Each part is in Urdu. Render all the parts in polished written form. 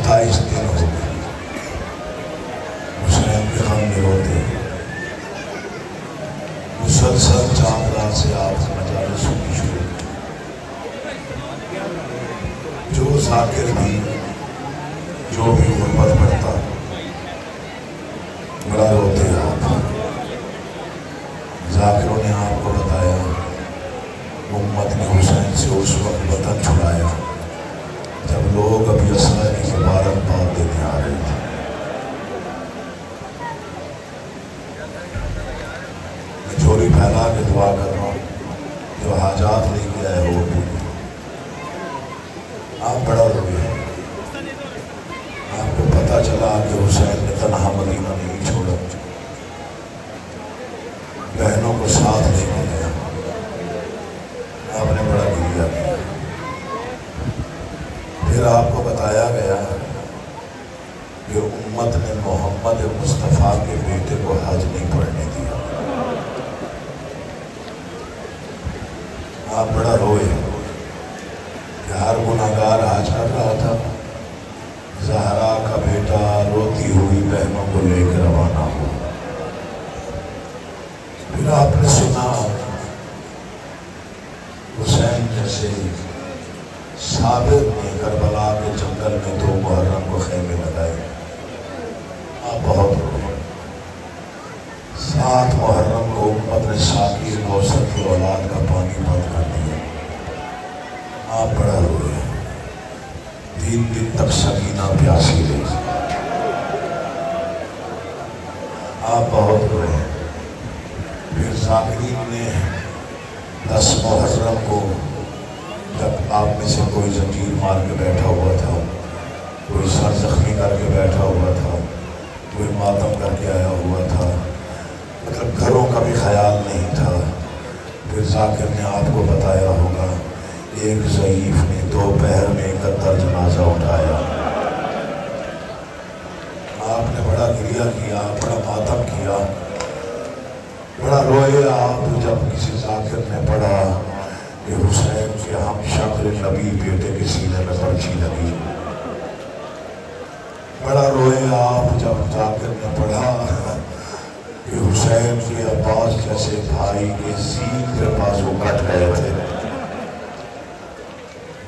28 دن ہو گئے حسین کے غم میں روتے، مسلسل 4 رات سے آپ مجالس سنی شروع، جو ذاکر بھی جو بھی غربت پڑتا بڑا روتے آپ۔ ذاکروں نے آپ کو بتایا امت نے حسین سے اس وقت وطن چھڑایا جب لوگ ابھی اسرا کی مبارکباد دینے آ رہے تھے۔ میں جھولی پھیلا کے دعا کر رہا ہوں، جو حاجات لے کے آئے وہ بھی آپ بڑا روئے، آپ کو پتہ چلا کہ حسین نے تنہا مدینہ نہیں چھوڑا، بہنوں کو ساتھ لے کے گیا، آپ نے بڑا گریہ کیا۔ پھر آپ کو بتایا گیا کہ امت نے محمد مصطفیٰ کے بیٹے کو حج نہیں پڑھنے دیا، آپ بڑا روئے کہ ہر گناہگار حج کر رہا تھا، زہرا کا بیٹا روتی ہوئی بہنوں کو لے کے روانہ ہوا۔ پھر آپ نے سنا حسین جیسے ثابت نے کربلا کے جنگل میں 2 محرم کو خیمے لگائے، آپ بہت روئے۔ 7 محرم کو امت نے ساقی کوثر کی اولاد کا پانی بند کر دیا، آپ بڑا روئے۔ 3 دن تک سکینہ پیاسی رہی، آپ بہت روئے۔ پھر ذاکرین نے 10 محرم کو جب آپ میں سے کوئی زنجیر مار کے بیٹھا ہوا تھا، کوئی سر زخمی کر کے بیٹھا ہوا تھا، کوئی ماتم کر کے آیا ہوا تھا، مطلب گھروں کا بھی خیال نہیں تھا، پھر ذاکر نے آپ کو بتایا ہوگا ایک ضعیف نے دوپہر میں 71 جنازہ اٹھایا۔ آپ نے بڑا گریہ کیا، بڑا ماتم کیا، بڑا روئے آپ جب کسی ذاکر نے پڑھا کہ حسین کے ہم شکل نبی بیٹے کے سینے میں پرچھی لگی۔ بڑا روئے آپ جب ذاکر نے پڑھا کہ حسین کے عباس جیسے بھائی کے سین پہ بازو کٹ گئے تھے۔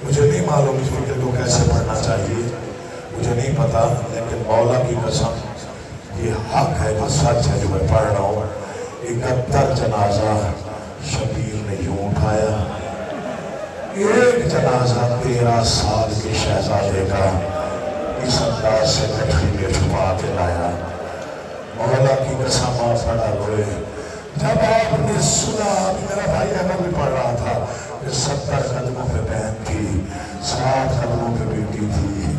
مجھے نہیں معلوم اس فکر کو کیسے پڑھنا چاہیے، مجھے نہیں پتا، لیکن مولا کی قسم یہ حق ہے کہ سچ ہے جو میں پڑھ رہا ہوں۔ 71 جنازہ شبیر نے یوں اٹھایا، ایک جنازہ 13 سال کے شہزادے کا اس انداز سے گٹھری میں چھپا کے لایا۔ مولا کی قسم آپ بڑا روئے جب آپ نے سنا، میرا بھائی احمد بھی پڑھ رہا تھا کہ 70 قدموں پہ بہن تھی، 60 قدموں پہ بیٹی تھی،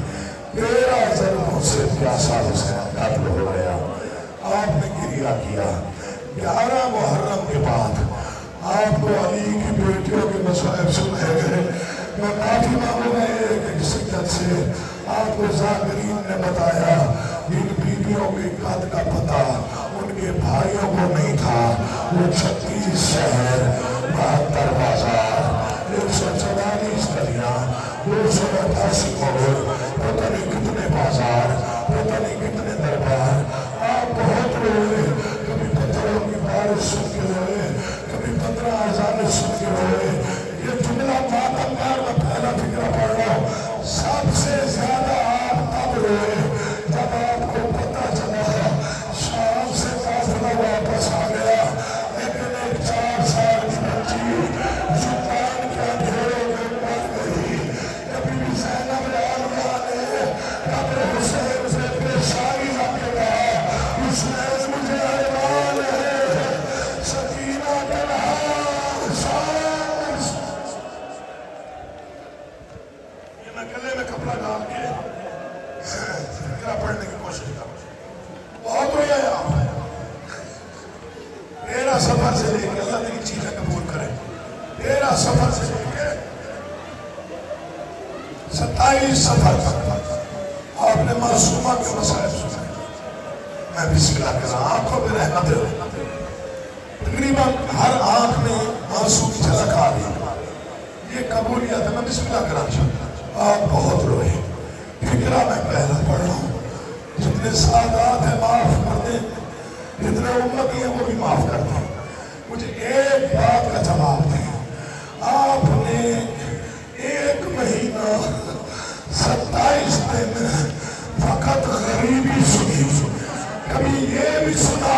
13 ضربوں سے پیاسا حسین قتل ہو گیا۔ آپ نے گریہ کیا۔ 11 محرم کے بعد آپ کو علی کی بیٹیوں کے مصائب سنائے گئے۔ میں معافی مانگوں گا ایک سکت سے، آپ کو ذاکرین نے بتایا ان بیویوں کے قد کا پتہ ان کے بھائیوں کو نہیں تھا۔ وہ 36 شہر، 72 بازار، 144 گلیاں، 288 موڑ، پتہ نہیں کتنے بازار، پتہ نہیں کتنے دربار۔ آپ بہت روئے، کبھی پتھروں کی بارش سن کے روئے، کبھی 15 اذانیں سن کے روئے۔ یہ جملہ ماتم کار میں پہلا فکرہ پڑھ رہا ہوں، سب سے زیادہ آپ تب روئے جب آپ کو پتہ چلا شام سے قافلہ واپس آ گیا، لیکن ایک 4 سال کی بچی سلطان کے اندھیروں میں مر گئی۔ کبھی بھی زینب عالیہ نے قبر حسین سے پیشانی رکھ کے کہا، حسین مجھے اعلان ہے، سکینہ تنہا یہ میں گلے میں کپڑا ڈال کے فکرہ پڑھنے کی کوشش کر بہت رویا ہے آپ۔ میرا سفر سے لے کے اللہ تیری چیزیں قبول کرے، میرا سفر سے لے کے 27 سفر تک آپ نے معصومہ کے مسائل سنائے۔ میں بسم اللہ کر رہا، آنکھوں پہ رحمت ہے، تقریباً ہر آنکھ میں آنسو کی جھلک آ رہی ہے، یہ قبولیت ہے۔ میں بسم اللہ کرنا چاہتا، آپ بہت روئے، کیونکہ اقرا میں پہلا پڑھ رہا ہوں، جتنے سادات ہیں معاف کر دیں، جتنے امتی ہیں وہ بھی معاف کر دیں، مجھے ایک بات کا جواب دیں۔ آپ نے 1 مہینہ 27 دن فقط غریبی سنی، کبھی یہ بھی سنا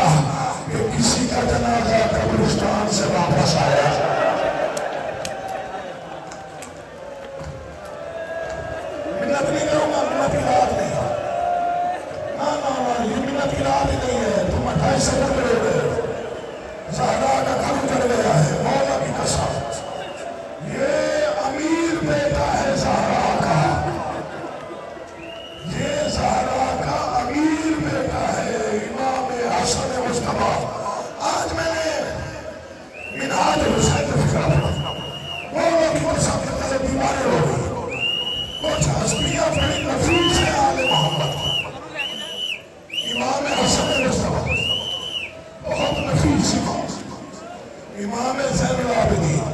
کہ کسی کا جنازہ قبرستان سے واپس آیا؟ منت نہیں کروں گا، منت کی رات نہیں، نا یہ منت کی رات ہی نہیں ہے۔ تم 28 سال کرے ہوئے، زہرا کا گھر اجڑ گیا ہے، مولا کی قسم، یہ امیر بیٹا ہے زہرا کا، یہ زہرا کا امیر بیٹا ہے، امام حسن مصطفیٰ۔ آج میں نے منہاج حسین فکر پڑھا، مولا کی قسم کے تلے دیواریں ہو گئی، کچھ ہستیاں بڑی نفیس ہیں آل محمد، امام حسن مصطفیٰ بہت نفیس امام، امام زین العابدین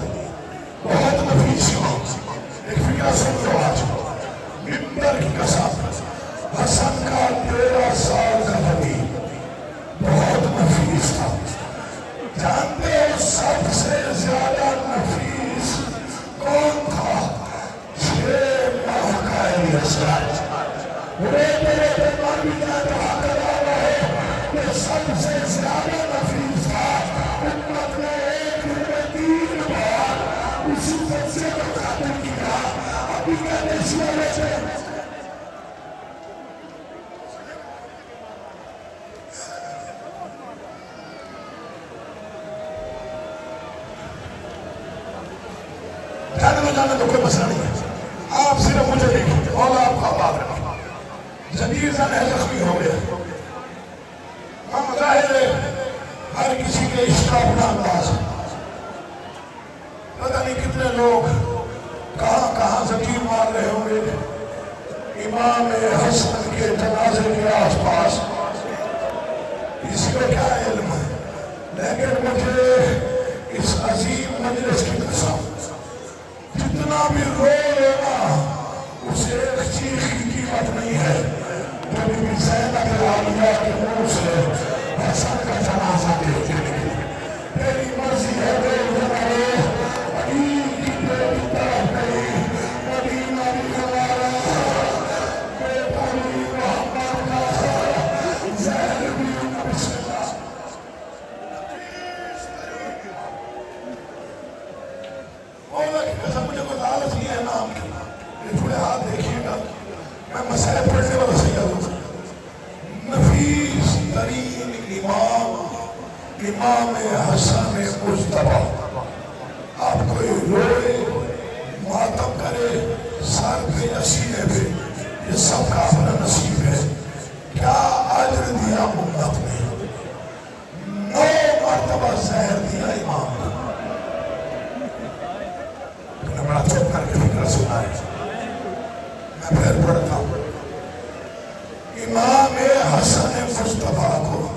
بہت نفیس امام۔ ایک فکرہ سن لو آج، ممبر کی قسم، حسن کا 13 سال کا نبی بہت نفیس تھا۔ جانتے ہو سب سے زیادہ نفیس کون تھا؟ 6 ماہ کا الیاس، روتے روتے مر بھی جائے تو حق ادا رہے کہ سب سے زیادہ نفیس تھا۔ امت نے 1 دن میں 3 بار اسی بچے کو قتل کیا، ابھی کہتے اس والے سے جانے میں جانے تو کوئی مسئلہ نہیں ہے، آپ صرف مجھے دیکھیں اور آپ کا بات رکھیں۔ جدیر زن ہے، زخمی ہو گیا، ہم ظاہر ہے ہر کسی کے عشق کا اپنا انداز ہے، پتہ نہیں کتنے لوگ کہاں کہاں زنجیر مار رہے ہوں گے امام حسن کے جنازے کے آس پاس، اس کو کیا علم ہے، لیکن مجھے اس عظیم مجلس کی قسم جتنا بھی رو لینا اس ایک چیز کی قیمت نہیں ہے جو بی بی زینب عالیہ کے منہ سے حسن کا جنازہ دیکھنے کی۔ تیری مرضی ہے دیکھنے والے، علی کی بیٹی طرف نہیں، مدینہ بھی ہمارا، بیٹا بھی محمد کا، زہر بھی بسم اللہ۔ مولا کی قسم مجھے کوئی لالچ نہیں ہے نام کی، یہ تھوڑے ہاتھ دیکھیے گا، میں مسئلہ پڑھنے والا سید ہوں۔ نفیس ترین امام، امام حسن مصطفیٰ، آپ کوئی روئے ماتم کرے سر پہ یا سینے پہ، یہ سب کا اپنا نصیب ہے۔ کیا اجر دیا امت نے، 9 مرتبہ زہر دیا امام نے، بڑا چپ کر کے فکر سنا ہے، میں پھر پڑھتا ہوں۔ امام حسن مصطفیٰ کو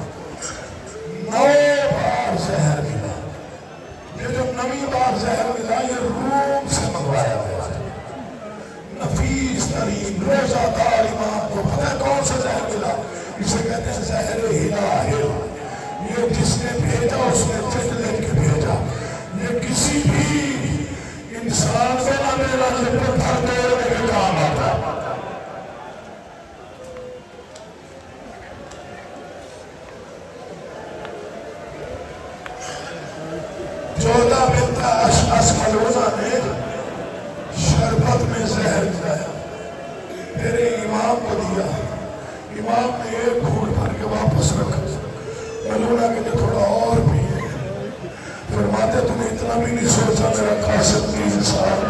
9 بار زہر ملا، یہ جو 9ویں بار زہر ملا یہ روم سے منگوایا گیا ہے۔ نفیس ترین روزہ دار امام کو پتہ ہے کون سا زہر ملا؟ اسے کہتے ہیں زہر ہلاہل، یہ جس نے بھیجا اس نے چٹ لے کے بھیجا، یہ کسی بھی انسان کو نہ میرا یہ پتھر توڑنے کے کام آتا ہے۔ 14 بنت اشعث ملعونہ نے شربت میں زہر ملایا، میرے امام کو دیا، امام نے 1 گھونٹ بھر کے واپس رکھا، ملعونہ کے لیے تھوڑا اور پیے، فرماتے تم نے اتنا بھی نہیں سوچا میرا قاسم کی انسان،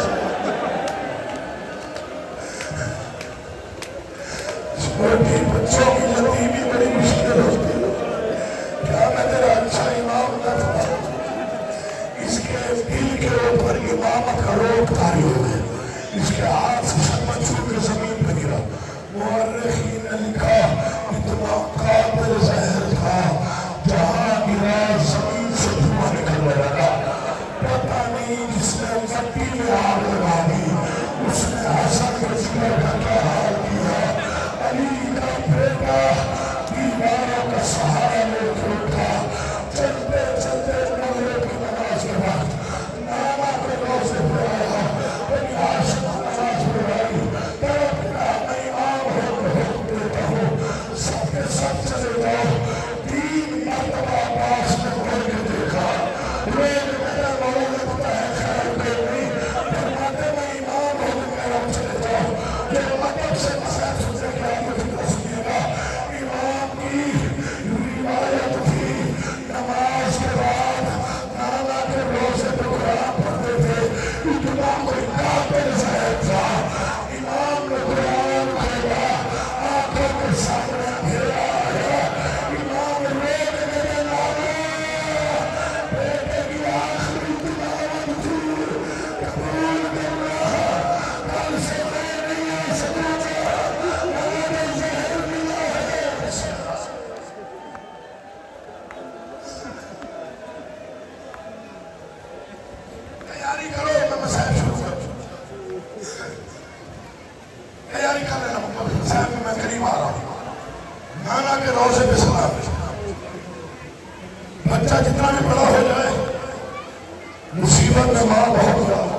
چھوٹی بچوں کی یتیمی بڑی مشکل ہوتی ہے، کیا میں تیرا اچھا امام نہ تھا؟ اس کے دل کے اوپر امامت کا روک طاری ہو گئے، اس کے ہاتھ سے شربت چھوٹ کے زمین پہ گرا، مورخین نے لکھا اتنا قاتل زہر تھا جہاں گرا زمین سے دھواں نکلنے لگا، پتہ نہیں جس نے مٹی میں آگ لگا دی اس نے حسن کے جگر کا کیا حال کیا۔ تیاری کر لینا صاحب میں قریب آ رہا ہوں. نانا کے روزے پہ سلام. بچہ جتنا بھی بڑا ہو جائے مصیبت میں ماں بہت زیادہ.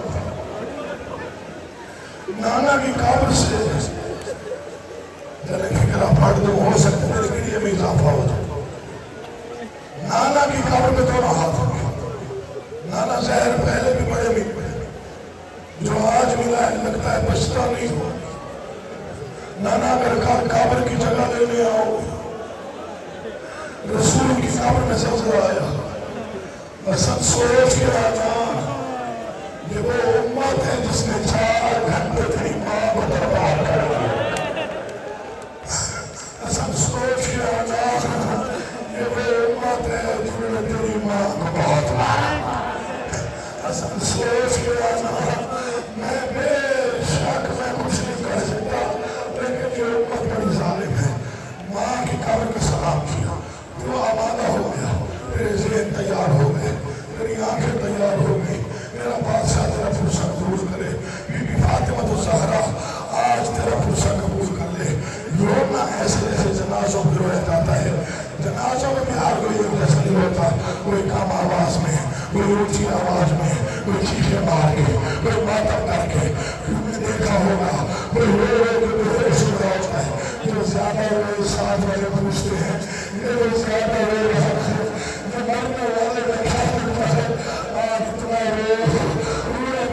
نانا کی قبر سے چلے فکرہ پڑھ دوں ہو سکتا ہے لیکن یہ بھی اضافہ ہو جائے. نانا کی قبر میں دونوں ہاتھ ہو گیا. نانا زہر پہلے بھی بڑے بھی جو آج ملا ہے لگتا ہے بچتا نہیں ہو. نانا اگر قبر کی جگہ لینے آؤ رسول کی قبر میں زلزلہ آیا. حسن سوچ کے آنا یہ وہ امت ہے جس نے 4 گھنٹے تیری ماں کو دربار کر دیا. حسن سوچ کے آنا یہ وہ امت ہے جس نے تیری ماں کو بہت مارا. حسن سوچ کے آنا میں بے شک میں کچھ نہیں کر سکتا لیکن یہ امت بڑی ظالم ہے. ماں کی قبر کا سلام کیا وہ آمادہ ہو گیا. میرے ذہن تیار ہو گئے میری آنکھیں تیار ہو گئی. میرا بادشاہ تیرا فرصہ قبول کرے. بی بی فاطمہ الزہرا آج تیرا فرصہ قبول کر لے. رونا ایسے ایسے جنازوں میں رویا جاتا ہے. جنازوں میں بھی ہر کوئی ایک جیسا نہیں ہوتا. کوئی کم آواز میں کوئی اونچی آواز میں کوئی چیخیں مار کے کوئی ماتم کر کے. تم نے دیکھا ہوگا کوئی کوئی ہوش میں ہوتا ہے. جو زیادہ ہوئے 7 بجے پوچھتے ہیں یہ وہ زیادہ ہوئے جو مرنے والے بیٹھا ہوتا ہے. آج اتنا روح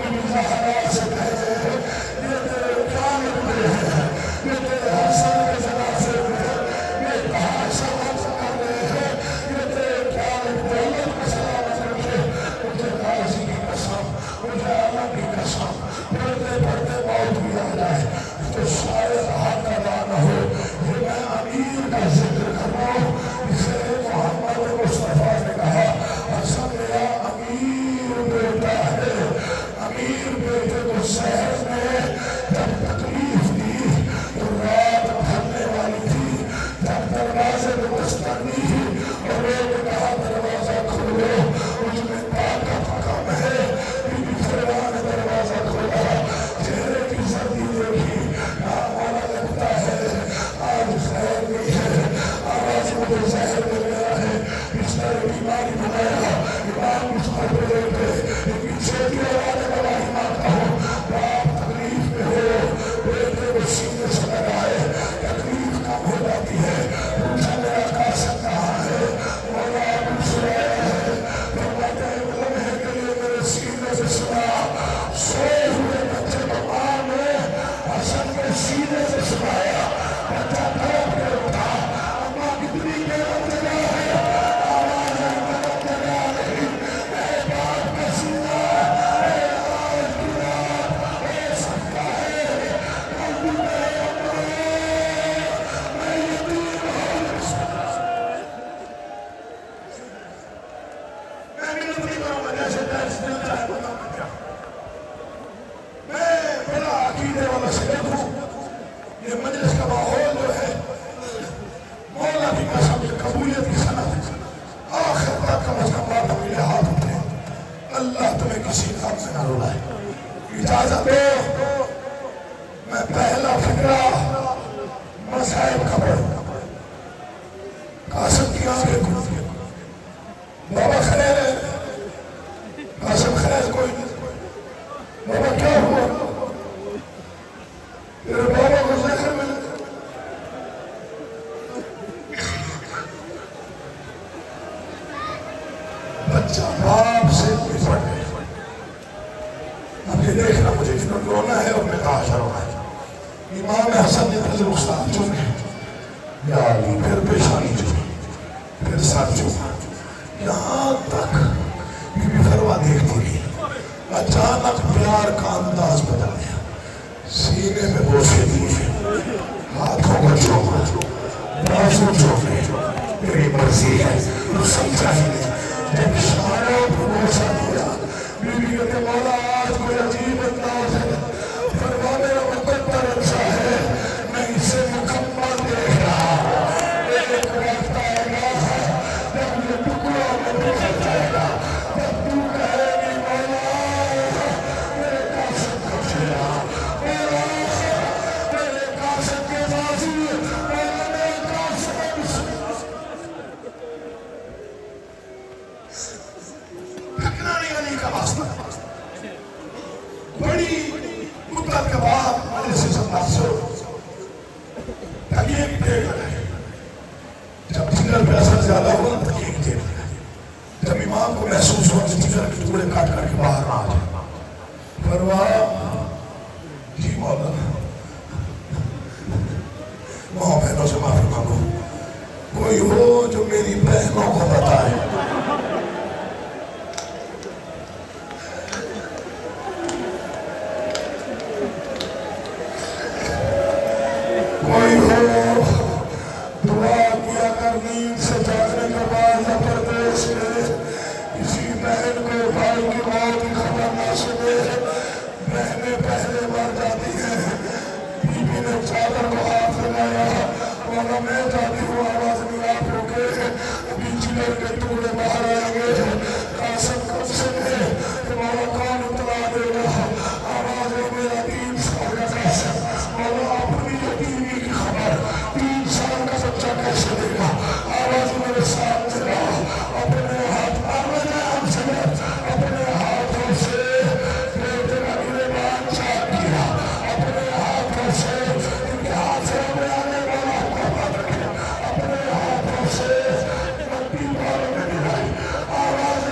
کی زہرا سے کہے یہ تیرے کیا لگتے ہیں یہ تیرے حسن کے جنازے میں یہ کہاں سلام کر رہے ہیں یہ تیرے کیا لگتے ہیں. اللہ کو سلامت رکھے. مجھے غازی کی قسم مجھے اللہ کی قسم پڑھتے پڑھتے موت بھی آ جائے تو شاید حق ادا نہ ہو. یہ میں امیر کا ذکر کر رہا ہوں. اسے محمد مصطفیٰ نے کہا حسن میرا امیر بیٹا ہے. امیر بیٹے کو شہر میں جب تکلیف دی تو رات بھرنے والی تھی. جب دروازے میں دستک دی اور ایک کہا دروازہ کھولو مجھ میں طاقت کم ہے. بی بی فرما نے دروازہ کھولا. چہرے کی سردی دیکھی. مولا لگتا ہے آج زہر نہیں ہے. آواز مجھے زہر مل گیا ہے. بستر بیماری بنایا. امام اس پر بیٹھے لیکن چھوٹی آواز بڑائی مانگتا ہوں. باپ تکلیف میں ہو بیٹے کو سینے سے لگائے تکلیف کم ہو جاتی ہے. پوچھا میرا قاسم کہاں ہے. مولا ابو سرایا ہے. فرماتے ہیں لمحے کے لیے میرے سینے سے سنا. سوئے ہوئے بچے کو ماں نے حسن کے سینے سے سنایا. بچہ تڑپ کے اٹھا. اماں کتنی دیر جگہ ہے. آواز نہیں جگہ نہیں. اے باپ کا سینہ اے آج کی رات اے سکتا ہے قلبی میرے اپنے میں یتیم ہوں. میں منت نہیں کروں گا جیسے درس دل چاہے بتاؤں کیا. میں بڑا عقیدے والا شیخ ہوں. یہ مجلس کا ماحول جو ہے مولا کی قسم کی قبولیت کی صنعت آخر تک کم از کم بات میرے ہاتھ اٹھے. اللہ تمہیں کسی کام سے نہ رلائے. اجازت دو میں پہلا فکرہ مذہب کا پڑھوں. قاسم کی آنکھیں کھل گئی. بابا خیر ہے. قاسم خیر کوئی نہیں. بابا کیا ہوا. تیرے بابا کو زہر مل بچہ باپ سے پڑ گئے. اب یہ دیکھنا مجھے جنہوں رونا ہے اور میں تحاشا رونا ہے. امام حسن نے نظر استاد چومے. یا علی پھر پیشانی چومے پھر سر چومے یہاں تک بی بی فروا دیکھتی رہی. اچانک پیار کا انداز بدل گیا. سینے میں بوسے دیے ہاتھوں کو چوما بازو چومے. میری مرضی ہے تو سمجھا ہی نہیں. جب اشاروں پر بوسا دیا بی بی کہتے مولا آج کوئی عجیب انداز ہے. فرما میرا مقدر اچھا ہے میں اسے مکمل دیکھ رہا ہوں. ایک وقت آئے گا جب یہ ٹکڑوں میں بکھر جائے گا. جب تو کہے گی مولا میرے قاسم کا چہرہ میرے ٹکڑے کاٹ کر کے باہر نہ آ جائے. فرمایا جی مولا. ماں بہنوں سے معافی مانگو. کوئی ہو جو میری بہنوں کو بتائے. کوئی ہو دعا کیا کر نیند سے جاگنے کے بعد پردیش میں کسی بہن کو بھائی کی موت کی خبر نہ سنے. بہنیں پہلے مر جاتی ہیں. بی بی نے چادر کو ہاتھ لگایا. مولا میں جاتی ہوں آواز نہیں آپ روکے. ابھی جگر کے ٹکڑے باہر آئیں گے. قاسم کب سے ہے مولا کون اطلاع دے گا. آواز ہے میرا 3 سال کا قاسم. مولا اپنی یتیمی کی خبر 3 سال کا بچہ کیسے دے گا. آواز میرے ساتھ چلا. اپنے ہاتھ اپنے ہاتھوں سے بیٹے کا گریبان چاک کیا. اپنے ہاتھوں سے کیونکہ ہاتھ سے ہمیں آنے والا کو بات رکھے. اپنے ہاتھوں سے مٹی بالوں میں ملائی. آواز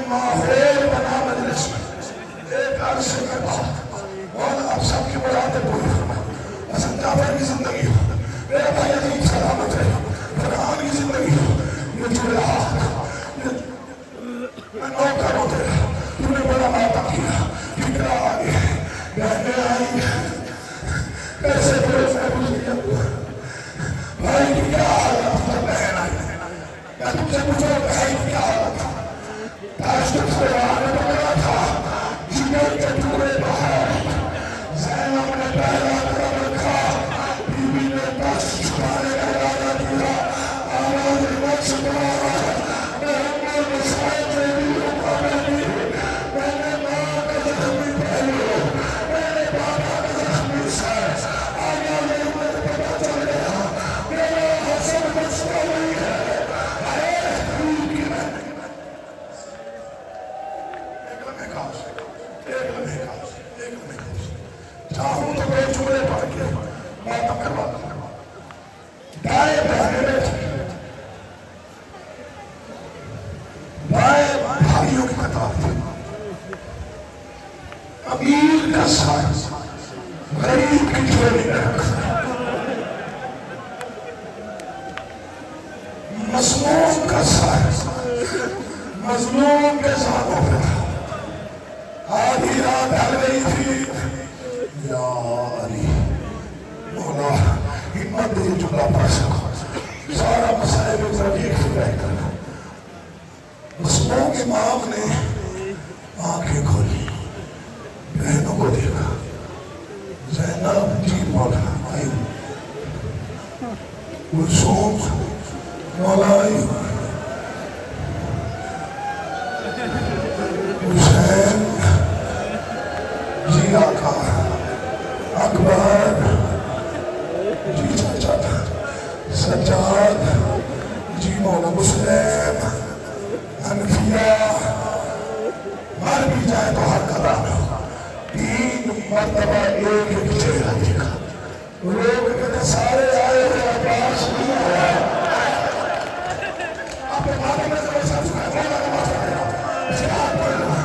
ماحول بنا مجلس میں ایک عرصے کے بعد مولا آپ سب کی مرادیں پوری فرمائے حسن جعفر کی زندگی ہو میرا بھائی عزیز سلامت رہے فرحان کی زندگی ہو یہ جڑے ہاتھ میں نوکر ہو تیرا تو نے بڑا ماتا کیا فکرہ آگے بہنے آئی کیسے پھر میں بزرگیت بھائی کی کیا حالت تھا بہن آئی میں تم سے پوچھو بھائی کی کیا حالت تھا تاشتر سے آنے پکڑا تھا جگر کے ٹکڑے باہر زینب نے پہلا قدم رکھا بیوی نے بس چھپانے کا ارادہ کیا آواز رمت سے بڑھا میں ہمیں مسائل سے بھی روکا میں نے ماں کا زخمی پہلو میں نے بابا کا زخمی سر آواز رمت پتا چل گیا میرا حسن مسئلہ نہیں ہے چاہوں تو کوئی چورے پڑھ کے ماتم کروا دوں دائیں بہنے بیٹھے دائیں بھائیوں کی قطار تھی امیر کا سائز غریب کی جھولی میں رکھا مظلوم کا سائز مظلوم کے ساتھوں پہ تھا آدھی رات ڈھل گئی تھی یا علی مولا ہمت دے جملہ پڑھ سکو سارا مسائل ایک طرف ایک فکر کرنا مسلموں کے امام نے آنکھیں کھولی بہنوں کو دیکھا زینب جی مولا آئی کلثوم مولا آئی حسین جی آقا اکبر جی چاچا سجاد جی مولا مسلم حنفیہ مر بھی جائے تو حق ادا نہ تین مرتبہ ایک چہرہ دیکھا لوگ کہتے سارے آئے ہوئے عباس نہیں آیا آپ نے بابا میں سے ویسا سکھایا مولا کا بات کرنا اسے ہاتھ پڑھنا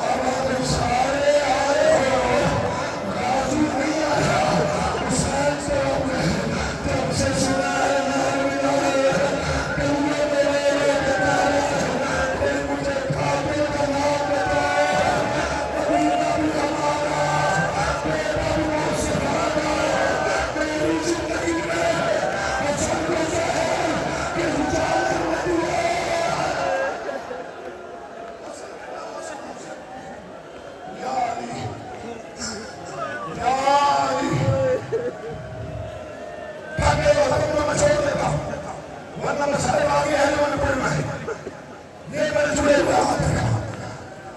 آواز سارے آئے ہوئے غازی نہیں آیا حسین سے ہوئے جب سے سنا ہے نارمی آئے کلمہ میرے لوگ نارے کوئی مجھے کعبے کا نام بتائے مدینہ بھی ہمارا میرا بھی موسیقہ میری زندگی میں حسن کو ظاہر کہ اجازت نہیں ہے یا علی یا علی بھاگے وقت میں چھوڑ دیتا ورنہ مسائل آگے ہے جو میں پڑھنا ہے یہ میرے جڑے ہوئے ہاتھ رکھا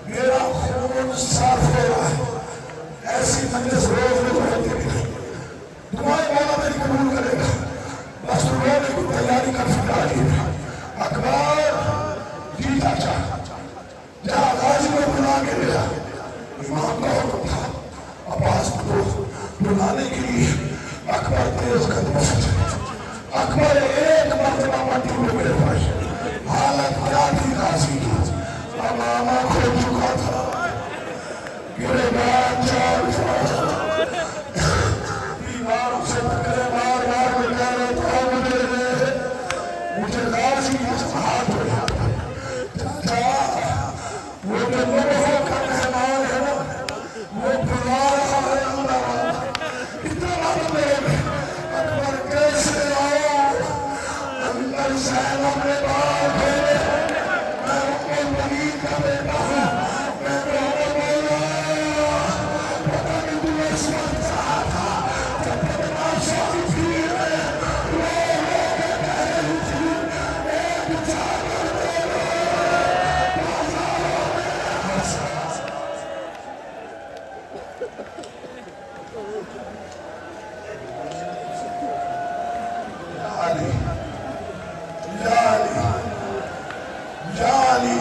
میرا خون صاف ہو رہا ہے ایسی مجلس روز میں ہوتی بھی نہیں تمہارے مولا میری قبول کرے گا بس رونے کی تیاری کر فکر آگی اکبر جی چاچا جہاں غازی کو بلا کے لیا امام کا حکم تھا عباس کو بلانے کے لیے اکبر تیز قدموں سے چلے اکبر ایک مرتبہ مٹی میں میرے پاس حالت کیا تھی غازی کی امامہ کھو چکا تھا گریبان چار دیواروں سے ٹکرے مار مار کے کہہ رہے تھا مجھے غازی کی سماعت ہو جاتا چاچا وہ جو لوگوں کا مہمان ہے نا وہ بلا رہا ہے اللہ اتنا بات میرے میں اکبر کیسے آؤ اندر زینب نے بات ہے میں ام البنین کا بیٹا ہوں میں محمد مولا پتہ نہیں تو اس وقت سہا تھا جب بدماش شادی تھی میں رو کے کہہ رہی تھی ایک چادر دے دو بازاروں میں علی یا علی یا علی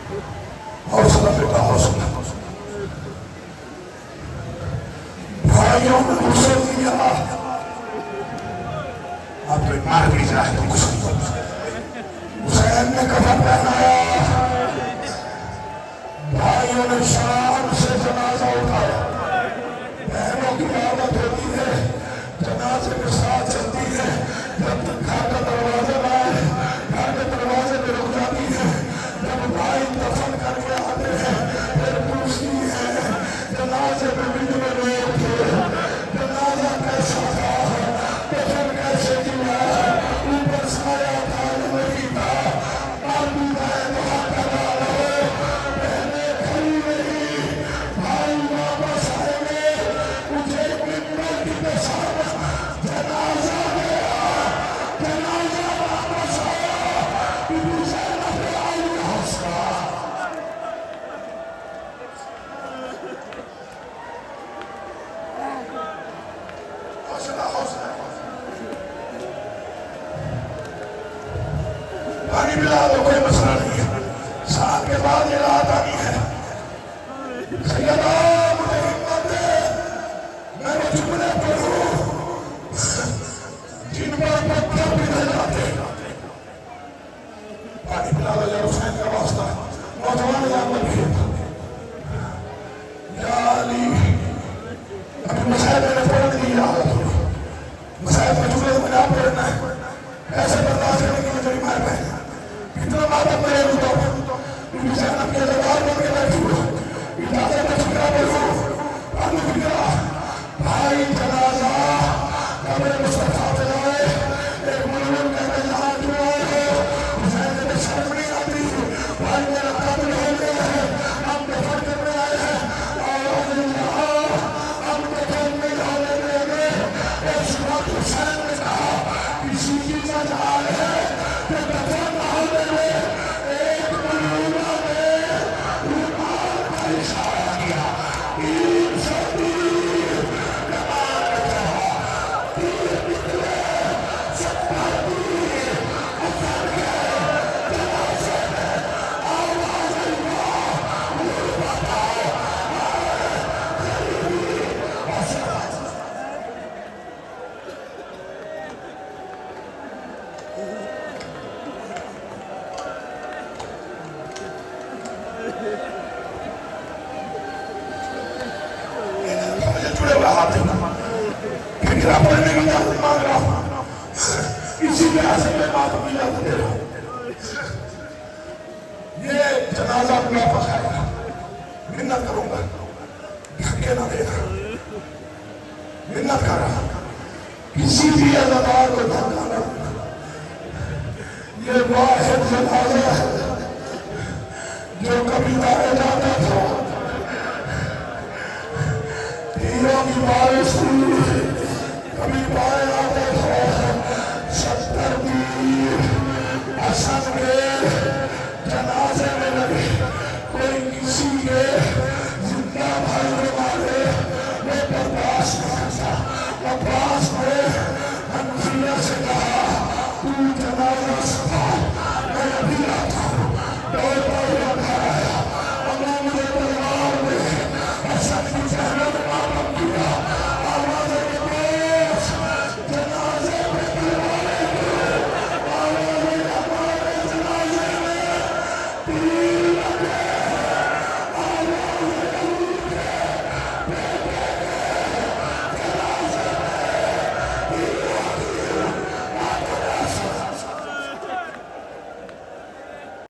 حوصلہ بیٹا حوصلہ. بھائیوں نے غصہ دیا آپ کوئی مار بھی جائے تو کچھ نہیں ہوتا. حسین نے کفن پہنایا, بھائیوں نے شام سے جنازہ اٹھایا. بہنوں کی عادت ہوتی ہے جنازے کے ساتھ چلتی ہے جب تک گھر کا دروازہ لائے, گھر کے دروازے پہ رک جاتی ہے. جب بھائی دفن کر کے آتے ہیں پھر پوچھتی ہے جنازے میں بجنے لوگ تھے, جنازہ کیسا تھا, دفن کیسے کیا, اوپر سایہ تھا نہیں تھا, آدمی ہے دعا کرا رہے, بہنیں کھڑی رہی, بھائی واپس آئے گے, مجھے ممبر کی بشارت جنازہ گیا, جنازہ واپس آیا, بی زینب آئی حوصلہ. پانی پلا دو کوئی مسئلہ نہیں ہے, سال کے بعد یہ رات آنی ہے. سیدہ مجھے ہمت دے, میں وہ جملے پڑھوں جن پر پتھر پگھل جاتے. پانی پلا دو یا حسین کا واسطہ, نوجوان جانور بھی یا علی. ابھی مسائل میں نے پڑھنے کی عادت ہوئی, مسائل میں جملے میں نے آپ پڑھنا ہے, ایسے برداشت کرنے کی مجھے مار پہنے اتنا ماتم میرے ہوتا ہوں. بی زینب کے زبان بن کے بیٹھی ہوں, اجازت میں فکرہ پڑھوں, پڑھوں فکرہ. بھائی جنازہ قبر مصطفیٰ پہ آئے, ایک ملون کہتے یہاں کیوں آئے ہو, حسین نے شرم نہیں آتی, بھائی میرا قابل ہو گیا ہے, ہم دفن کرنے آئے ہیں, آواز یہاں ہم دفن نہیں ہونے دیں گے. اس وقت حسین نے کہا کسی کی مجال ہے کہ دفن نہ ہونے دے. ایک ملونہ نے رومال کا اشارہ کیا, تین سو تیر کمان نے کہا, تیر نکلے 70 تیر اثر گئے جنازے میں. آواز اللہ نور بتاؤ غریبی حسین. جڑے ہوئے ہاتھ فکرہ پڑھنے کی اجازت مانگ رہا ہوں, اسی لحاظ سے میں بات کی اجازت دے رہا ہوں. یہ جنازہ واپس آئے گا, منت کروں گا دھکے نہ دینا, منت کر رہا, کسی بھی عزادار کو دھکا نہ دینا. یہ واحد جنازہ ہے جو کبھی دائے جاتا تھا, تیروں کی بارش تھی, کبھی بائیں آتے تھے, 70 تیر حسن کے